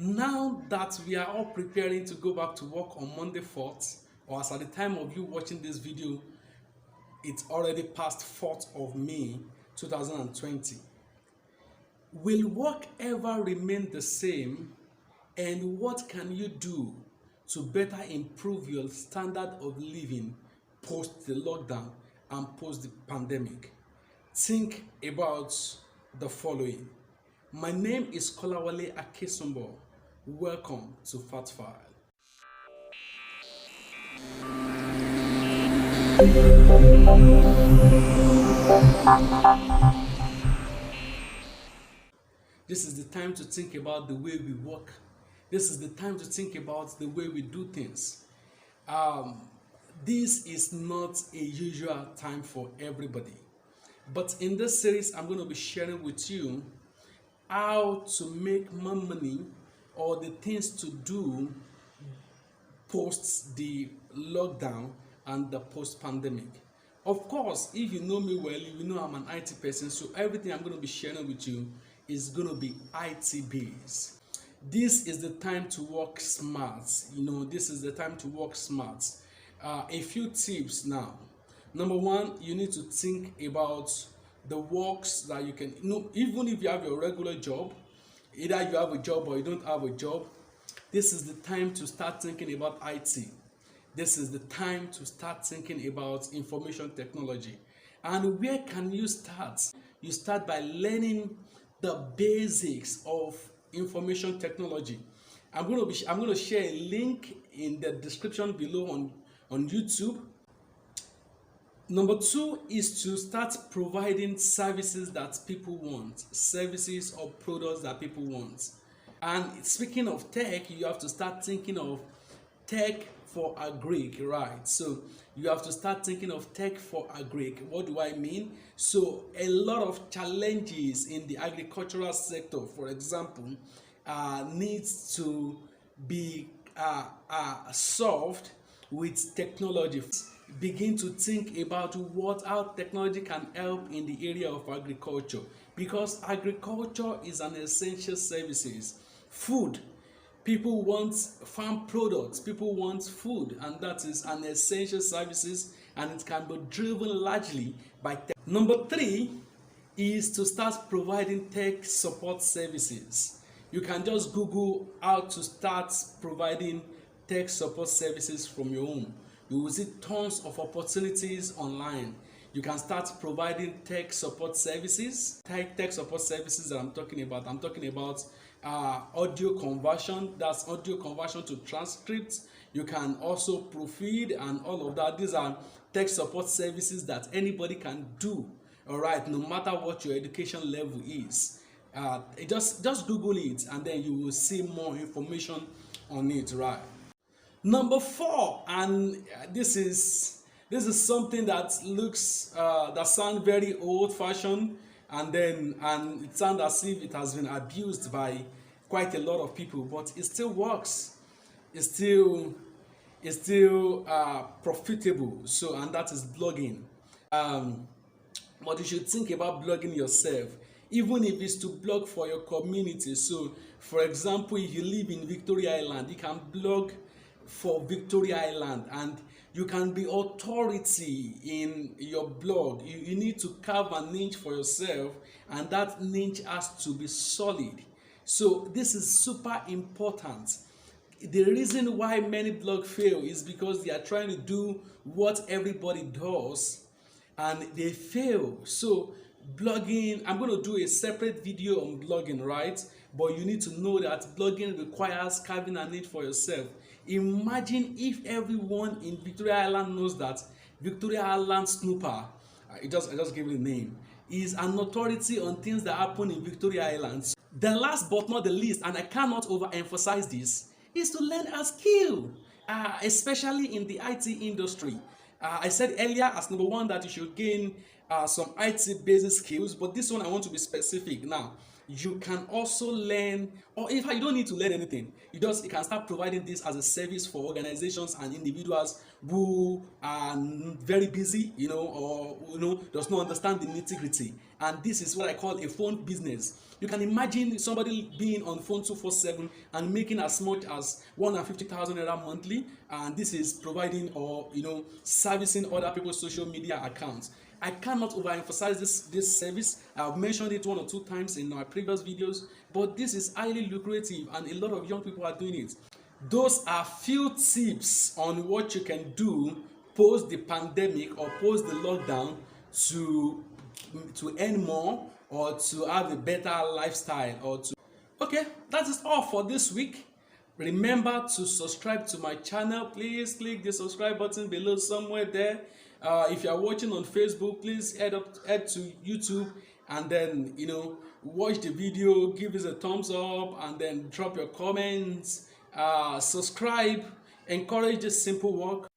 Now that we are all preparing to go back to work on Monday 4th, or as at the time of you watching this video, it's already past 4th of May 2020. Will work ever remain the same? And what can you do to better improve your standard of living post the lockdown and post the pandemic? Think about the following. My name is Kolawale Akesumbo. Welcome to Fat File. This is the time to think about the way we work. This is the time to think about the way we do things. This is not a usual time for everybody. But in this series, I'm going to be sharing with you how to make more money or the things to do post the lockdown and the post-pandemic. Of course, if you know me well, you know I'm an IT person, so everything I'm going to be sharing with you is going to be IT based. This is the time to work smart. This is the time to work smart. A few tips now. Number one, you need to think about the works that you can, even if you have your regular job, either you have a job or you don't have a job, this is the time to start thinking about IT. This is the time to start thinking about information technology. And where can you start? You start by learning the basics of information technology. I'm going to share a link in the description below on YouTube. Number two is to start providing services that people want, services or products that people want. And speaking of tech, you have to start thinking of tech for agric, right? So you have to start thinking of tech for agric. What do I mean? So a lot of challenges in the agricultural sector, for example, needs to be solved with technology. Begin to think about how technology can help in the area of agriculture, because agriculture is an essential services. Food, people want farm products, people want food, and that is an essential services, and it can be driven largely by tech. Number three is to start providing tech support services. You can just Google how to start providing tech support services from your home. You will see tons of opportunities online. You can start providing tech support services. Tech support services that I'm talking about audio conversion. That's audio conversion to transcripts. You can also proofread and all of that. These are tech support services that anybody can do, all right, no matter what your education level is. Just Google it and then you will see more information on it, right? Number four, and this is something that looks that sounds very old-fashioned, and it sounds as if it has been abused by quite a lot of people, but it still works. It's still profitable. So, and that is blogging. But you should think about blogging yourself, even if it's to blog for your community. So, for example, if you live in Victoria Island, you can blog for Victoria Island, and you can be authority in your blog. You need to carve a niche for yourself, and that niche has to be solid. So this is super important. The reason why many blogs fail is because they are trying to do what everybody does and they fail. So blogging, I'm going to do a separate video on blogging, right? But you need to know that blogging requires carving a niche for yourself. Imagine if everyone in Victoria Island knows that Victoria Island Snooper, I just gave it a name, is an authority on things that happen in Victoria Island. The last but not the least, and I cannot overemphasize this, is to learn a skill, especially in the IT industry. I said earlier as number one that you should gain some IT basic skills, but this one I want to be specific now. you can also learn, or in fact you don't need to learn anything. You can start providing this as a service for organizations and individuals who are very busy, or does not understand the nitty-gritty. And this is what I call a phone business. You can imagine somebody being on phone 247 and making as much as 150,000 naira monthly, and this is providing, or servicing other people's social media accounts. I cannot overemphasize this service. I've mentioned it 1 or 2 times in my previous videos, but this is highly lucrative and a lot of young people are doing it. Those are few tips on what you can do post the pandemic or post the lockdown to earn more or to have a better lifestyle, or to okay, that is all for this week. Remember to subscribe to my channel. Please click the subscribe button below somewhere there. If you are watching on Facebook, please head to YouTube and then watch the video, give us a thumbs up, and then drop your comments. Subscribe, encourage this simple work.